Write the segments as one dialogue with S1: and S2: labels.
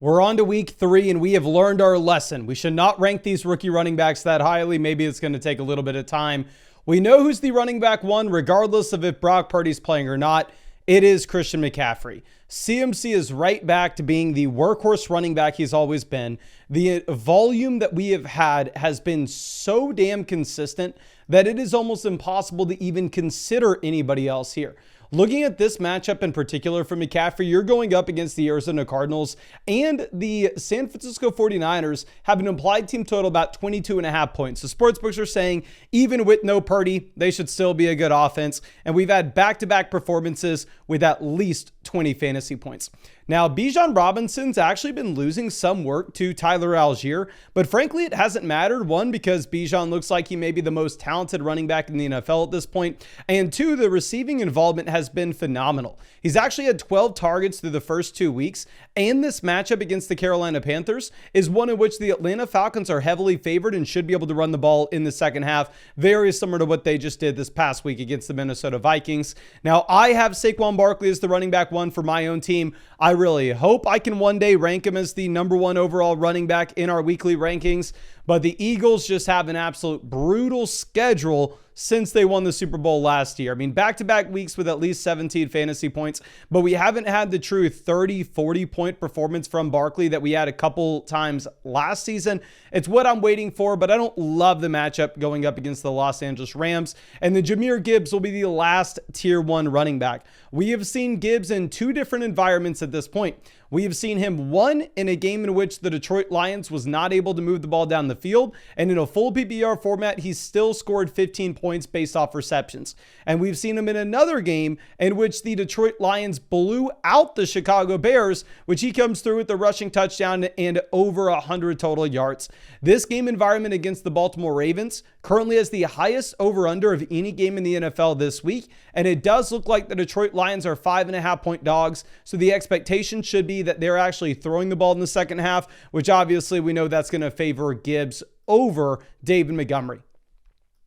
S1: We're on to week 3, and we have learned our lesson. We should not rank these rookie running backs that highly. Maybe it's going to take a little bit of time. We know who's the running back one, regardless of if Brock Purdy's playing or not. It is Christian McCaffrey. CMC is right back to being the workhorse running back he's always been. The volume that we have had has been so damn consistent that it is almost impossible to even consider anybody else here. Looking at this matchup in particular for McCaffrey, you're going up against the Arizona Cardinals, and the San Francisco 49ers have an implied team total about 22.5 points. The sportsbooks are saying even with no Purdy, they should still be a good offense, and we've had back-to-back performances with at least 20 fantasy points. Now, Bijan Robinson's actually been losing some work to Tyler Algier, but frankly, it hasn't mattered. One, because Bijan looks like he may be the most talented running back in the NFL at this point, and two, the receiving involvement has been phenomenal. He's actually had 12 targets through the first 2 weeks, and this matchup against the Carolina Panthers is one in which the Atlanta Falcons are heavily favored and should be able to run the ball in the second half, very similar to what they just did this past week against the Minnesota Vikings. Now, I have Saquon Barkley as the running back one for my own team. I really hope I can one day rank him as the number one overall running back in our weekly rankings, but the Eagles just have an absolute brutal schedule since they won the Super Bowl last year. I mean, back-to-back weeks with at least 17 fantasy points, but we haven't had the true 30, 40-point performance from Barkley that we had a couple times last season. It's what I'm waiting for, but I don't love the matchup going up against the Los Angeles Rams, and then Jahmyr Gibbs will be the last tier 1 running back. We have seen Gibbs in 2 different environments at this point. We have seen him, one, in a game in which the Detroit Lions was not able to move the ball down the field, and in a full PPR format, he still scored 15 points based off receptions. And we've seen him in another game in which the Detroit Lions blew out the Chicago Bears, which he comes through with the rushing touchdown and over 100 total yards. This game environment against the Baltimore Ravens currently has the highest over-under of any game in the NFL this week, and it does look like the Detroit Lions are 5.5-point dogs, so the expectation should be that they're actually throwing the ball in the second half, which obviously we know that's going to favor Gibbs over David Montgomery.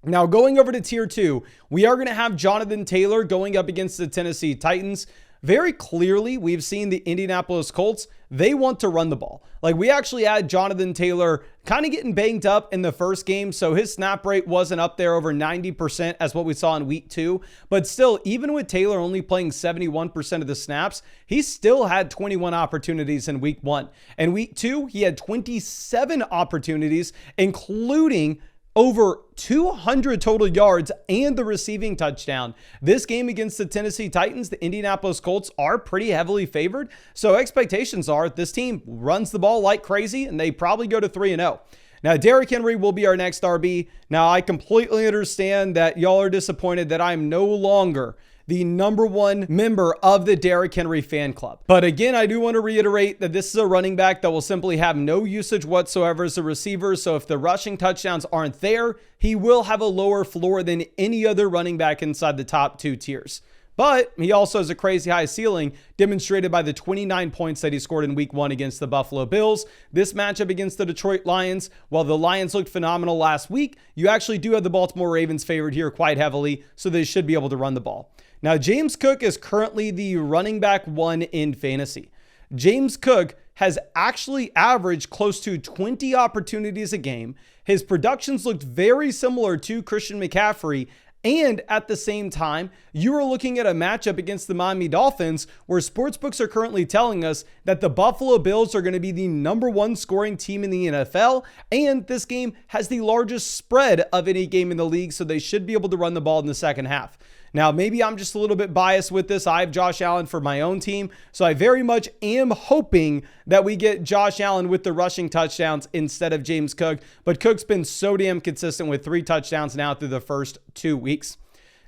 S1: Now, going over to tier 2, we are going to have Jonathan Taylor going up against the Tennessee Titans. Very clearly, we've seen the Indianapolis Colts, they want to run the ball. Like, we actually had Jonathan Taylor kind of getting banged up in the first game, so his snap rate wasn't up there over 90% as what we saw in week 2. But still, even with Taylor only playing 71% of the snaps, he still had 21 opportunities in week 1. And week 2, he had 27 opportunities, including over 200 total yards and the receiving touchdown. This game against the Tennessee Titans, the Indianapolis Colts are pretty heavily favored. So expectations are this team runs the ball like crazy and they probably go to 3-0. Now, Derrick Henry will be our next RB. Now, I completely understand that y'all are disappointed that I'm no longer the number one member of the Derrick Henry fan club. But again, I do want to reiterate that this is a running back that will simply have no usage whatsoever as a receiver. So if the rushing touchdowns aren't there, he will have a lower floor than any other running back inside the top 2 tiers. But he also has a crazy high ceiling demonstrated by the 29 points that he scored in week 1 against the Buffalo Bills. This matchup against the Detroit Lions, while the Lions looked phenomenal last week, you actually do have the Baltimore Ravens favored here quite heavily, so they should be able to run the ball. Now, James Cook is currently the running back 1 in fantasy. James Cook has actually averaged close to 20 opportunities a game. His productions looked very similar to Christian McCaffrey. And at the same time, you are looking at a matchup against the Miami Dolphins where sportsbooks are currently telling us that the Buffalo Bills are going to be the number 1 scoring team in the NFL. And this game has the largest spread of any game in the league, so they should be able to run the ball in the second half. Now, maybe I'm just a little bit biased with this. I have Josh Allen for my own team, so I very much am hoping that we get Josh Allen with the rushing touchdowns instead of James Cook. But Cook's been so damn consistent with 3 touchdowns now through the first 2 weeks.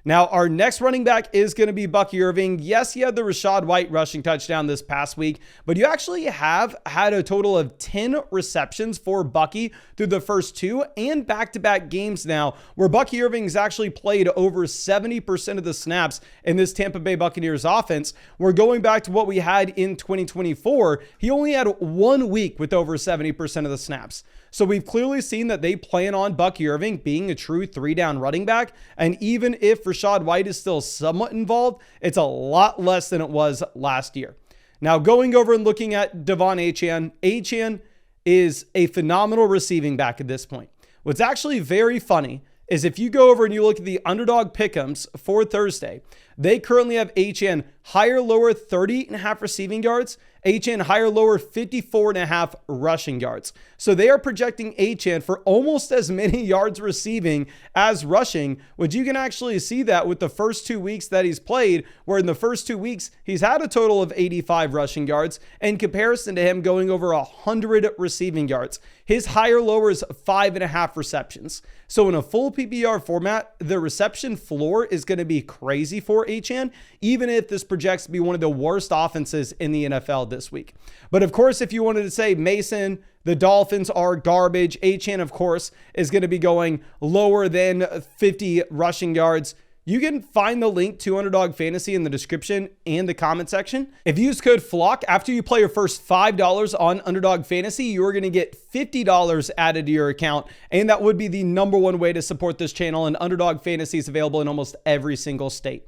S1: Now, our next running back is going to be Bucky Irving. Yes, he had the Rachaad White rushing touchdown this past week, but you actually have had a total of 10 receptions for Bucky through the first 2 and back-to-back games now, where Bucky Irving has actually played over 70% of the snaps in this Tampa Bay Buccaneers offense. We're going back to what we had in 2024. He only had 1 week with over 70% of the snaps. So we've clearly seen that they plan on Bucky Irving being a true 3-down running back. And even if Rachaad White is still somewhat involved, it's a lot less than it was last year. Now, going over and looking at Devon Achane is a phenomenal receiving back at this point. What's actually very funny is if you go over and you look at the Underdog pick'ems for Thursday, they currently have Achane higher, lower 30.5 receiving yards, Achane higher, lower 54.5 rushing yards. So they are projecting Achane for almost as many yards receiving as rushing, which you can actually see that with the first 2 weeks that he's played, where in the first 2 weeks, he's had a total of 85 rushing yards in comparison to him going over 100 receiving yards. His higher lower is 5.5 receptions. So in a full PPR format, the reception floor is going to be crazy for Achane, even if this projects to be one of the worst offenses in the NFL this week. But of course, if you wanted to say Mason, the Dolphins are garbage, Achane, of course, is going to be going lower than 50 rushing yards. You can find the link to Underdog Fantasy in the description and the comment section. If you use code FLOCK, after you play your first $5 on Underdog Fantasy, you are going to get $50 added to your account. And that would be the #1 way to support this channel. And Underdog Fantasy is available in almost every single state.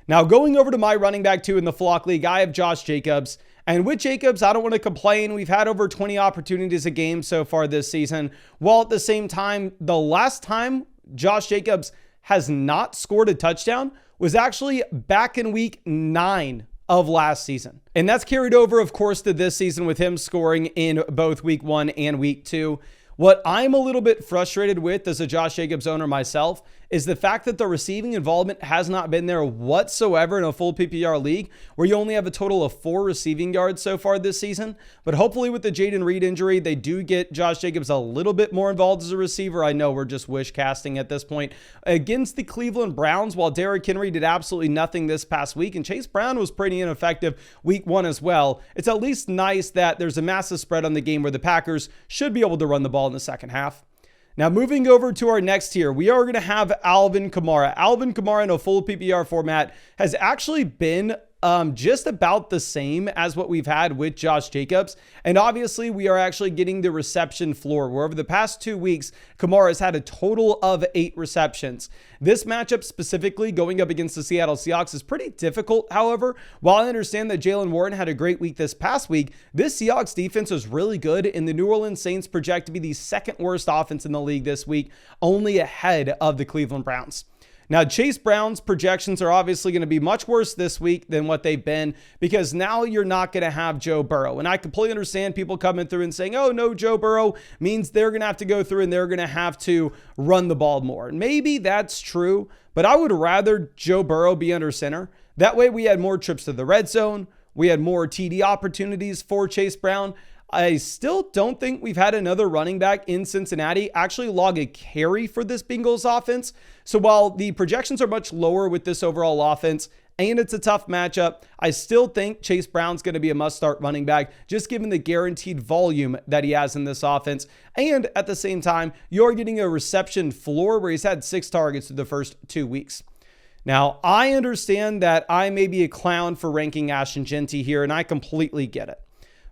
S1: Now, going over to my running back 2 in the Flock League, I have Josh Jacobs. And with Jacobs, I don't want to complain. We've had over 20 opportunities a game so far this season. While at the same time, the last time Josh Jacobs has not scored a touchdown was actually back in week 9 of last season. And that's carried over, of course, to this season with him scoring in both week 1 and week 2. What I'm a little bit frustrated with as a Josh Jacobs owner myself is the fact that the receiving involvement has not been there whatsoever in a full PPR league where you only have a total of 4 receiving yards so far this season. But hopefully with the Jaden Reed injury, they do get Josh Jacobs a little bit more involved as a receiver. I know we're just wish casting at this point. Against the Cleveland Browns, while Derrick Henry did absolutely nothing this past week, and Chase Brown was pretty ineffective week 1 as well, it's at least nice that there's a massive spread on the game where the Packers should be able to run the ball in the second half. Now, moving over to our next tier, we are going to have Alvin Kamara. Alvin Kamara in a full PPR format has actually been just about the same as what we've had with Josh Jacobs. And obviously, we are actually getting the reception floor, where over the past 2 weeks, Kamara has had a total of 8 receptions. This matchup specifically going up against the Seattle Seahawks is pretty difficult. However, while I understand that Jaylen Warren had a great week this past week, this Seahawks defense is really good, and the New Orleans Saints project to be the second worst offense in the league this week, only ahead of the Cleveland Browns. Now, Chase Brown's projections are obviously going to be much worse this week than what they've been because now you're not going to have Joe Burrow. And I completely understand people coming through and saying, oh, no, Joe Burrow means they're going to have to go through and they're going to have to run the ball more. And maybe that's true, but I would rather Joe Burrow be under center. That way we had more trips to the red zone. We had more TD opportunities for Chase Brown. I still don't think we've had another running back in Cincinnati actually log a carry for this Bengals offense. So while the projections are much lower with this overall offense and it's a tough matchup, I still think Chase Brown's going to be a must-start running back, just given the guaranteed volume that he has in this offense. And at the same time, you're getting a reception floor where he's had 6 targets through the first 2 weeks. Now, I understand that I may be a clown for ranking Ashton Jeanty here, and I completely get it.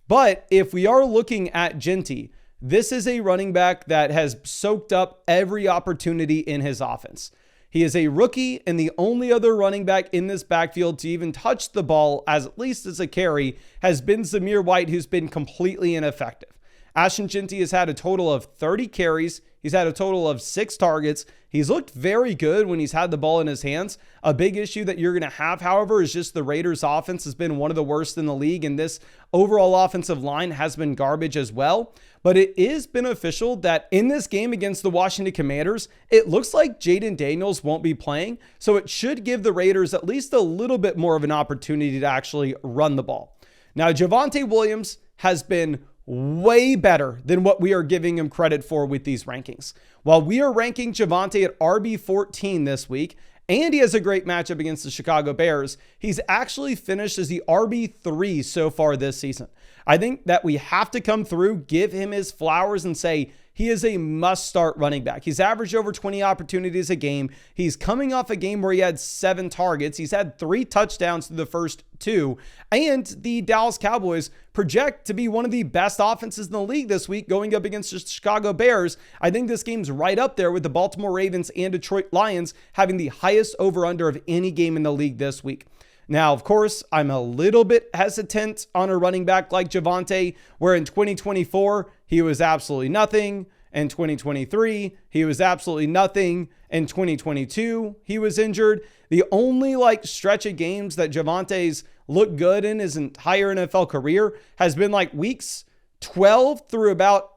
S1: But if we are looking at Jeanty, this is a running back that has soaked up every opportunity in his offense. He is a rookie, and the only other running back in this backfield to even touch the ball, at least as a carry, has been Zamir White, who's been completely ineffective. Ashton Jeanty has had a total of 30 carries. He's had a total of 6 targets. He's looked very good when he's had the ball in his hands. A big issue that you're going to have, however, is just the Raiders' offense has been one of the worst in the league, and this overall offensive line has been garbage as well. But it is beneficial that in this game against the Washington Commanders, it looks like Jaden Daniels won't be playing, so it should give the Raiders at least a little bit more of an opportunity to actually run the ball. Now, Javonte Williams has been way better than what we are giving him credit for with these rankings. While we are ranking Javonte at RB14 this week, and he has a great matchup against the Chicago Bears, he's actually finished as the RB3 so far this season. I think that we have to come through, give him his flowers, and say he is a must-start running back. He's averaged over 20 opportunities a game. He's coming off a game where he had 7 targets. He's had 3 touchdowns through the first 2. And the Dallas Cowboys project to be one of the best offenses in the league this week going up against the Chicago Bears. I think this game's right up there with the Baltimore Ravens and Detroit Lions having the highest over-under of any game in the league this week. Now, of course, I'm a little bit hesitant on a running back like Javonte, where in 2024, he was absolutely nothing. In 2023, he was absolutely nothing. In 2022, he was injured. The only stretch of games that Javonte's looked good in his entire NFL career has been weeks 12 through about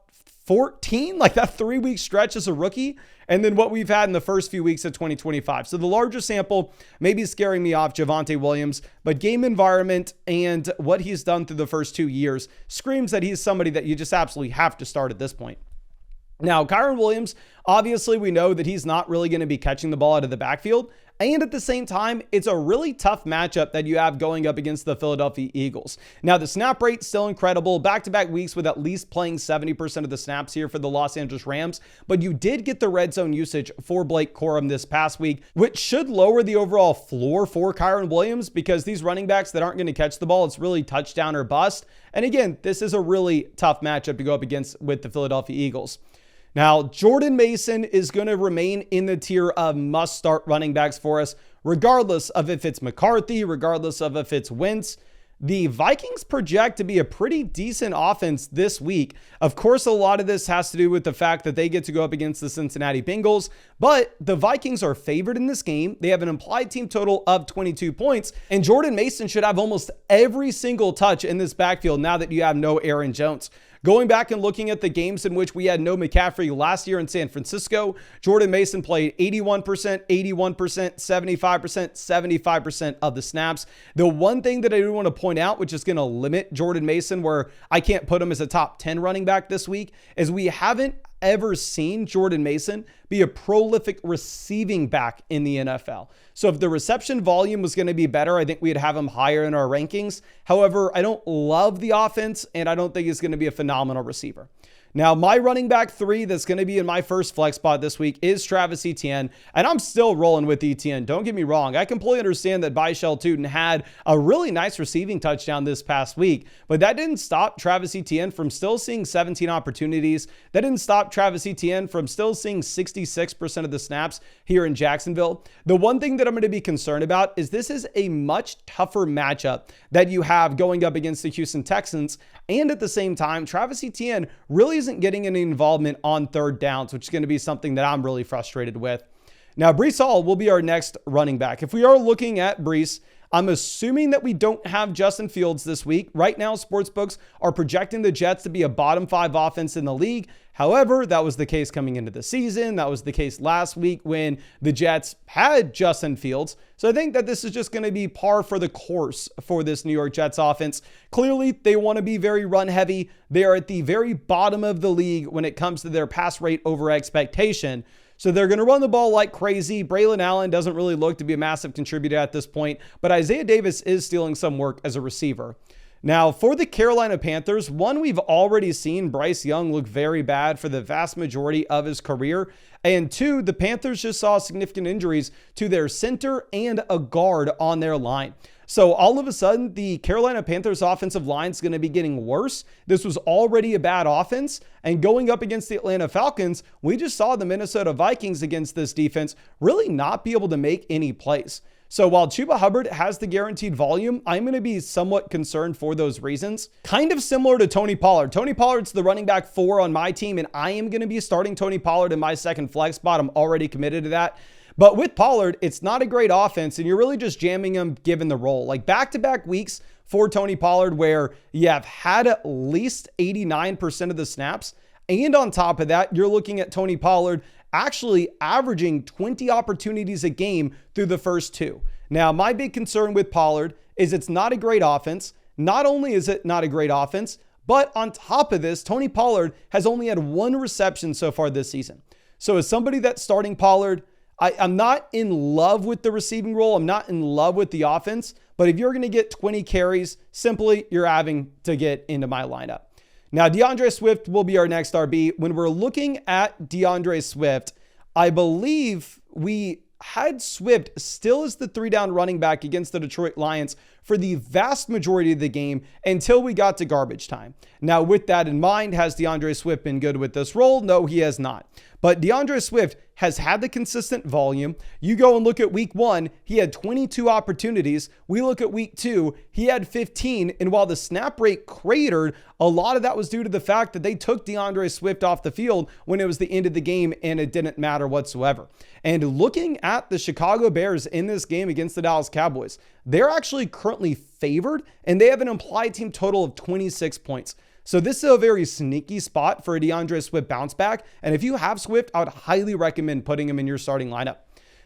S1: 14, that 3-week stretch as a rookie, and then what we've had in the first few weeks of 2025. So the larger sample may be scaring me off Javonte Williams, but game environment and what he's done through the first 2 years screams that he's somebody that you just absolutely have to start at this point. Now, Kyren Williams, obviously we know that he's not really going to be catching the ball out of the backfield. And at the same time, it's a really tough matchup that you have going up against the Philadelphia Eagles. Now, the snap rate still incredible. Back-to-back weeks with at least playing 70% of the snaps here for the Los Angeles Rams. But you did get the red zone usage for Blake Corum this past week, which should lower the overall floor for Kyren Williams because these running backs that aren't going to catch the ball, it's really touchdown or bust. And again, this is a really tough matchup to go up against with the Philadelphia Eagles. Now, Jordan Mason is going to remain in the tier of must-start running backs for us, regardless of if it's McCarthy, regardless of if it's Wentz. The Vikings project to be a pretty decent offense this week. Of course, a lot of this has to do with the fact that they get to go up against the Cincinnati Bengals, but the Vikings are favored in this game. They have an implied team total of 22 points, and Jordan Mason should have almost every single touch in this backfield now that you have no Aaron Jones. Going back and looking at the games in which we had no McCaffrey last year in San Francisco, Jordan Mason played 81%, 81%, 75%, 75% of the snaps. The one thing that I do want to point out, which is going to limit Jordan Mason, where I can't put him as a top 10 running back this week, is we haven't ever seen Jordan Mason be a prolific receiving back in the NFL. So if the reception volume was going to be better, I think we'd have him higher in our rankings. However, I don't love the offense, and I don't think he's going to be a phenomenal receiver. Now, my running back 3 that's going to be in my first flex spot this week is Travis Etienne, and I'm still rolling with Etienne. Don't get me wrong. I completely understand that Byshell Tootin had a really nice receiving touchdown this past week, but that didn't stop Travis Etienne from still seeing 17 opportunities. That didn't stop Travis Etienne from still seeing 66% of the snaps here in Jacksonville. The one thing that I'm going to be concerned about is this is a much tougher matchup that you have going up against the Houston Texans, and at the same time, Travis Etienne really isn't getting any involvement on third downs, which is going to be something that I'm really frustrated with. Now, Breece Hall will be our next running back. If we are looking at Breece, I'm assuming that we don't have Justin Fields this week. Right now, sportsbooks are projecting the Jets to be a bottom 5 offense in the league. However, that was the case coming into the season. That was the case last week when the Jets had Justin Fields. So I think that this is just going to be par for the course for this New York Jets offense. Clearly, they want to be very run heavy. They are at the very bottom of the league when it comes to their pass rate over expectation. So they're going to run the ball like crazy. Braylon Allen doesn't really look to be a massive contributor at this point, but Isaiah Davis is stealing some work as a receiver. Now, for the Carolina Panthers, one, we've already seen Bryce Young look very bad for the vast majority of his career. And two, the Panthers just saw significant injuries to their center and a guard on their line. So all of a sudden, the Carolina Panthers offensive line is going to be getting worse. This was already a bad offense. And going up against the Atlanta Falcons, we just saw the Minnesota Vikings against this defense really not be able to make any plays. So while Chuba Hubbard has the guaranteed volume, I'm going to be somewhat concerned for those reasons. Kind of similar to Tony Pollard. Tony Pollard's the running back 4 on my team, and I am going to be starting Tony Pollard in my second flex spot. I'm already committed to that. But with Pollard, it's not a great offense, and you're really just jamming him given the role. Like back-to-back weeks for Tony Pollard where you have had at least 89% of the snaps. And on top of that, you're looking at Tony Pollard actually averaging 20 opportunities a game through the first 2. Now, my big concern with Pollard is it's not a great offense. Not only is it not a great offense, but on top of this, Tony Pollard has only had 1 reception so far this season. So as somebody that's starting Pollard, I'm not in love with the receiving role. I'm not in love with the offense. But if you're going to get 20 carries, simply you're having to get into my lineup. Now, DeAndre Swift will be our next RB. When we're looking at DeAndre Swift, I believe we had Swift still as the 3-down running back against the Detroit Lions for the vast majority of the game until we got to garbage time. Now, with that in mind, has DeAndre Swift been good with this role? No, he has not. But DeAndre Swift has had the consistent volume. You go and look at week 1, he had 22 opportunities. We look at week 2, he had 15. And while the snap rate cratered, a lot of that was due to the fact that they took DeAndre Swift off the field when it was the end of the game and it didn't matter whatsoever. And looking at the Chicago Bears in this game against the Dallas Cowboys, they're actually currently favored and they have an implied team total of 26 points. So this is a very sneaky spot for a DeAndre Swift bounce back. And if you have Swift, I would highly recommend putting him in your starting lineup.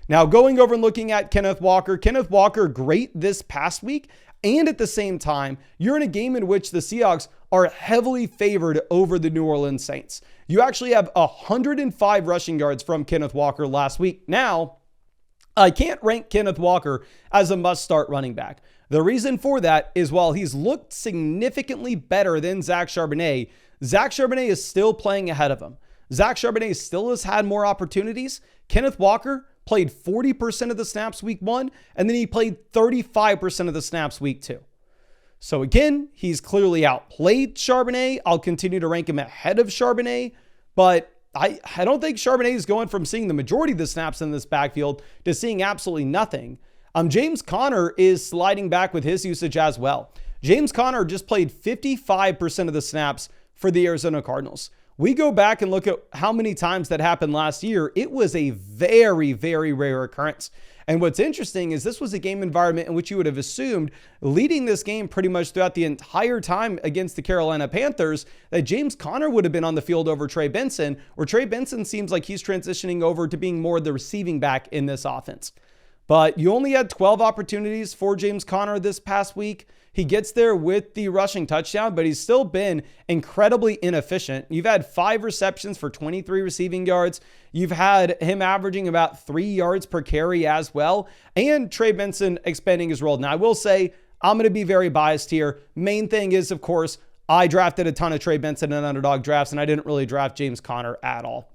S1: Now, going over and looking at Kenneth Walker, great this past week. And at the same time, you're in a game in which the Seahawks are heavily favored over the New Orleans Saints. You actually have 105 rushing yards from Kenneth Walker last week. Now, I can't rank Kenneth Walker as a must-start running back. The reason for that is while he's looked significantly better than Zach Charbonnet is still playing ahead of him. Zach Charbonnet still has had more opportunities. Kenneth Walker played 40% of the snaps week 1, and then he played 35% of the snaps week 2. So again, he's clearly outplayed Charbonnet. I'll continue to rank him ahead of Charbonnet, but I don't think Charbonnet is going from seeing the majority of the snaps in this backfield to seeing absolutely nothing. James Conner is sliding back with his usage as well. James Conner just played 55% of the snaps for the Arizona Cardinals. We go back and look at how many times that happened last year. It was a very, very rare occurrence. And what's interesting is this was a game environment in which you would have assumed leading this game pretty much throughout the entire time against the Carolina Panthers that James Conner would have been on the field over Trey Benson, where Trey Benson seems like he's transitioning over to being more the receiving back in this offense. But you only had 12 opportunities for James Conner this past week. He gets there with the rushing touchdown, but he's still been incredibly inefficient. You've had 5 receptions for 23 receiving yards. You've had him averaging about 3 yards per carry as well. And Trey Benson expanding his role. Now, I will say, I'm going to be very biased here. Main thing is, of course, I drafted a ton of Trey Benson in underdog drafts, and I didn't really draft James Conner at all.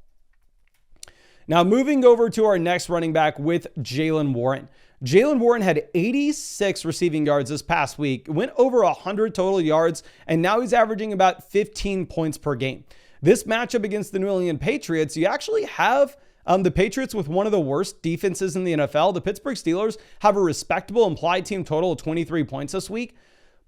S1: Now, moving over to our next running back with Jaylen Warren. Jaylen Warren had 86 receiving yards this past week, went over 100 total yards, and now he's averaging about 15 points per game. This matchup against the New England Patriots, you actually have the Patriots with one of the worst defenses in the NFL. The Pittsburgh Steelers have a respectable implied team total of 23 points this week,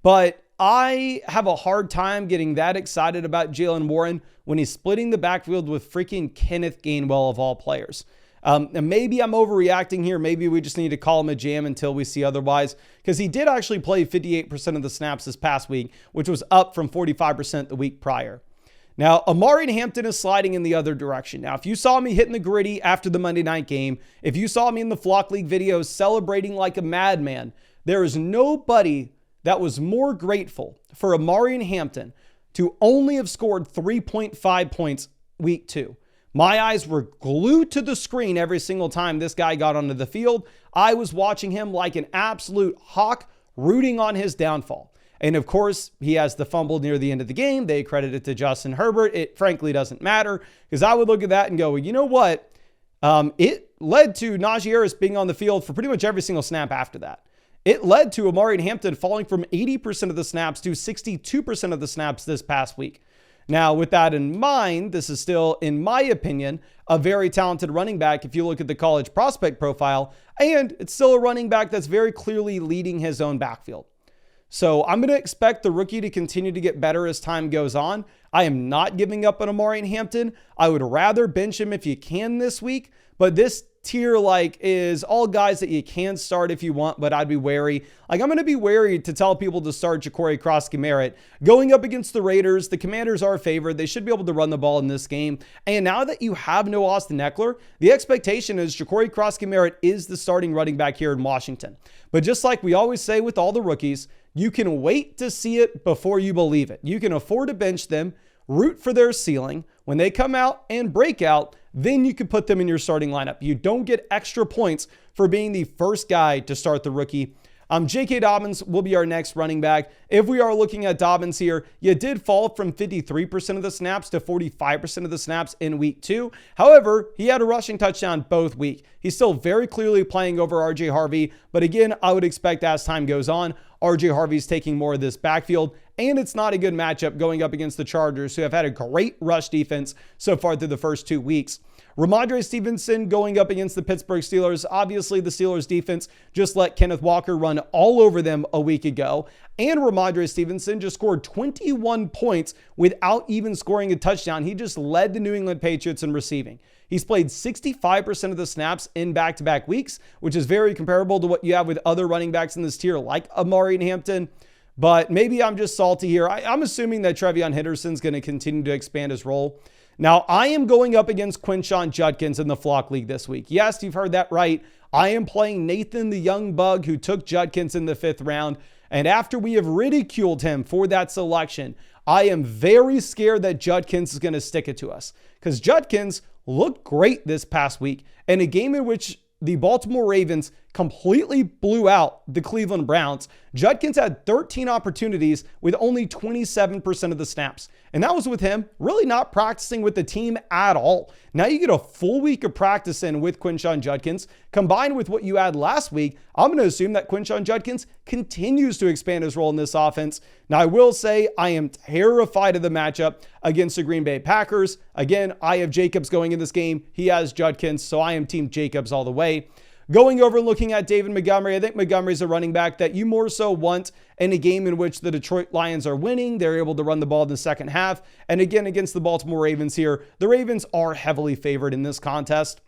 S1: but I have a hard time getting that excited about Jaylen Warren when he's splitting the backfield with freaking Kenneth Gainwell of all players. And maybe I'm overreacting here. Maybe we just need to call him a jam until we see otherwise, because he did actually play 58% of the snaps this past week, which was up from 45% the week prior. Now, Amari Hampton is sliding in the other direction. Now, if you saw me hitting the gritty after the Monday night game, if you saw me in the Flock League videos celebrating like a madman, there is nobody that was more grateful for Amari Hampton to only have scored 3.5 points week 2. My eyes were glued to the screen every single time this guy got onto the field. I was watching him like an absolute hawk, rooting on his downfall. And of course, he has the fumble near the end of the game. They credit it to Justin Herbert. It frankly doesn't matter, because I would look at that and go, well, you know what? It led to Najee Harris being on the field for pretty much every single snap after that. It led to Amari Hampton falling from 80% of the snaps to 62% of the snaps this past week. Now, with that in mind, this is still, in my opinion, a very talented running back if you look at the college prospect profile, and it's still a running back that's very clearly leading his own backfield. So I'm going to expect the rookie to continue to get better as time goes on. I am not giving up on Amari Hampton. I would rather bench him if you can this week, but this tier is all guys that you can start if you want, but I'd be wary. I'm going to be wary to tell people to start Ja'Cory Cross-Merritt. Going up against the Raiders, the Commanders are favored. They should be able to run the ball in this game. And now that you have no Austin Eckler, the expectation is Ja'Cory Cross-Merritt is the starting running back here in Washington. But just like we always say with all the rookies, you can wait to see it before you believe it. You can afford to bench them, root for their ceiling. When they come out and break out, then you can put them in your starting lineup. You don't get extra points for being the first guy to start the rookie J.K. Dobbins will be our next running back. If we are looking at Dobbins here, you did fall from 53% of the snaps to 45% of the snaps in week 2. However, he had a rushing touchdown both week. He's still very clearly playing over RJ Harvey, but again, I would expect as time goes on, RJ Harvey's taking more of this backfield, and it's not a good matchup going up against the Chargers, who have had a great rush defense so far through the first 2 weeks. Ramondre Stevenson going up against the Pittsburgh Steelers. Obviously, the Steelers defense just let Kenneth Walker run all over them a week ago. And Ramondre Stevenson just scored 21 points without even scoring a touchdown. He just led the New England Patriots in receiving. He's played 65% of the snaps in back-to-back weeks, which is very comparable to what you have with other running backs in this tier like Amari and Hampton. But maybe I'm just salty here. I'm assuming that Trevion Henderson's going to continue to expand his role. Now, I am going up against Quinshon Judkins in the Flock League this week. Yes, you've heard that right. I am playing Nathan the Young Bug, who took Judkins in the 5th round. And after we have ridiculed him for that selection, I am very scared that Judkins is going to stick it to us. Because Judkins looked great this past week in a game in which the Baltimore Ravens completely blew out the Cleveland Browns. Judkins had 13 opportunities with only 27% of the snaps. And that was with him really not practicing with the team at all. Now you get a full week of practice in with Quinshon Judkins. Combined with what you had last week, I'm going to assume that Quinshon Judkins continues to expand his role in this offense. Now I will say I am terrified of the matchup against the Green Bay Packers. Again, I have Jacobs going in this game. He has Judkins, so I am Team Jacobs all the way. Going over and looking at David Montgomery, I think Montgomery's a running back that you more so want in a game in which the Detroit Lions are winning. They're able to run the ball in the second half. And again, against the Baltimore Ravens here, the Ravens are heavily favored in this contest.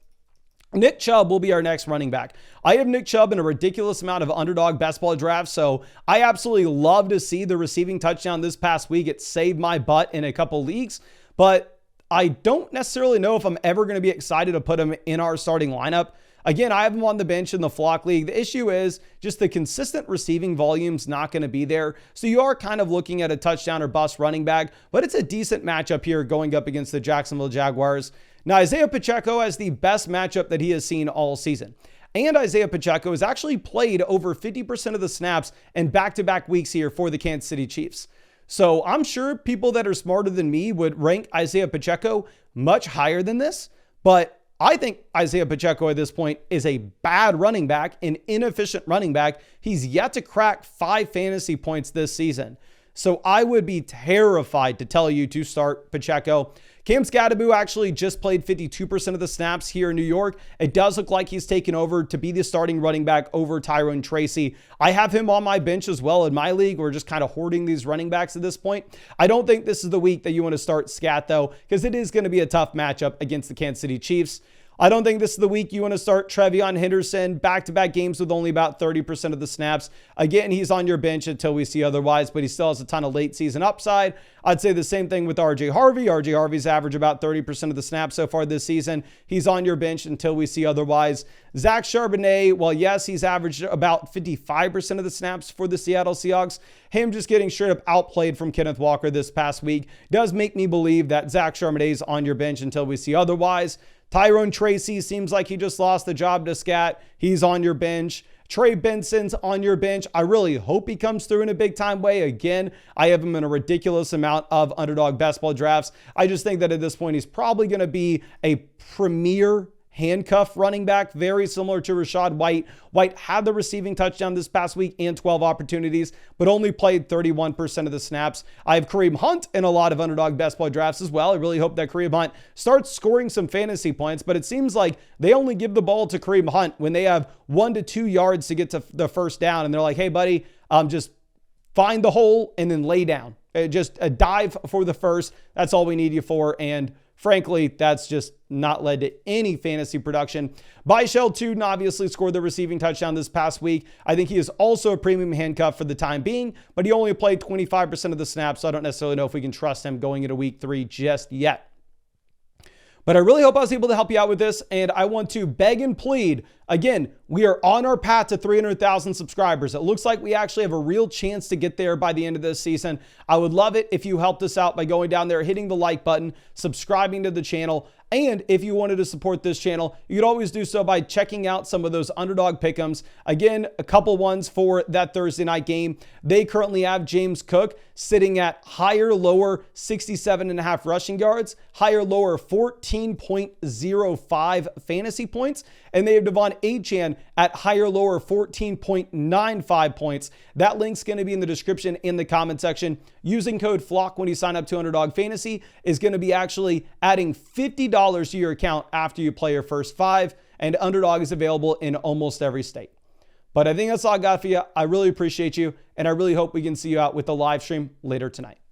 S1: Nick Chubb will be our next running back. I have Nick Chubb in a ridiculous amount of underdog best ball drafts, so I absolutely love to see the receiving touchdown this past week. It saved my butt in a couple leagues, but I don't necessarily know if I'm ever going to be excited to put him in our starting lineup. Again, I have him on the bench in the Flock League. The issue is just the consistent receiving volume's not going to be there. So you are kind of looking at a touchdown or bust running back, but it's a decent matchup here going up against the Jacksonville Jaguars. Now, Isaiah Pacheco has the best matchup that he has seen all season. And Isaiah Pacheco has actually played over 50% of the snaps in back-to-back weeks here for the Kansas City Chiefs. So I'm sure people that are smarter than me would rank Isaiah Pacheco much higher than this, but I think Isaiah Pacheco at this point is a bad running back, an inefficient running back. He's yet to crack 5 fantasy points this season. So I would be terrified to tell you to start Pacheco. Cam Scadaboo actually just played 52% of the snaps here in New York. It does look like he's taken over to be the starting running back over Tyrone Tracy. I have him on my bench as well in my league. We're just kind of hoarding these running backs at this point. I don't think this is the week that you want to start Scat though, because it is going to be a tough matchup against the Kansas City Chiefs. I don't think this is the week you want to start Trevion Henderson. Back-to-back games with only about 30% of the snaps. Again, he's on your bench until we see otherwise, but he still has a ton of late season upside. I'd say the same thing with RJ Harvey. RJ Harvey's averaged about 30% of the snaps so far this season. He's on your bench until we see otherwise. Zach Charbonnet, well, yes, he's averaged about 55% of the snaps for the Seattle Seahawks. Him just getting straight up outplayed from Kenneth Walker this past week does make me believe that Zach Charbonnet is on your bench until we see otherwise. Tyrone Tracy seems like he just lost the job to Scat. He's on your bench. Trey Benson's on your bench. I really hope he comes through in a big time way. Again, I have him in a ridiculous amount of underdog best ball drafts. I just think that at this point, he's probably going to be a premier handcuff running back, very similar to Rachaad White. White had the receiving touchdown this past week and 12 opportunities, but only played 31% of the snaps. I have Kareem Hunt in a lot of underdog best ball drafts as well. I really hope that Kareem Hunt starts scoring some fantasy points, but it seems like they only give the ball to Kareem Hunt when they have 1 to 2 yards to get to the first down. And they're like, hey, buddy, just find the hole and then lay down. Just a dive for the first. That's all we need you for. And frankly, that's just not led to any fantasy production. Byshell Tuden obviously scored the receiving touchdown this past week. I think he is also a premium handcuff for the time being, but he only played 25% of the snaps, so I don't necessarily know if we can trust him going into week 3 just yet. But I really hope I was able to help you out with this, and I want to beg and plead. Again, we are on our path to 300,000 subscribers. It looks like we actually have a real chance to get there by the end of this season. I would love it if you helped us out by going down there, hitting the like button, subscribing to the channel. And if you wanted to support this channel, you could always do so by checking out some of those underdog pick'ems. Again, a couple ones for that Thursday night game. They currently have James Cook sitting at higher, lower 67.5 rushing yards, higher, lower 14.05 fantasy points. And they have Devon Achane at higher, lower 14.95 points. That link's going to be in the description in the comment section. Using code FLOCK when you sign up to Underdog Fantasy is going to be actually adding $50 to your account after you play your first 5. And Underdog is available in almost every state. But I think that's all I got for you. I really appreciate you, and I really hope we can see you out with the live stream later tonight.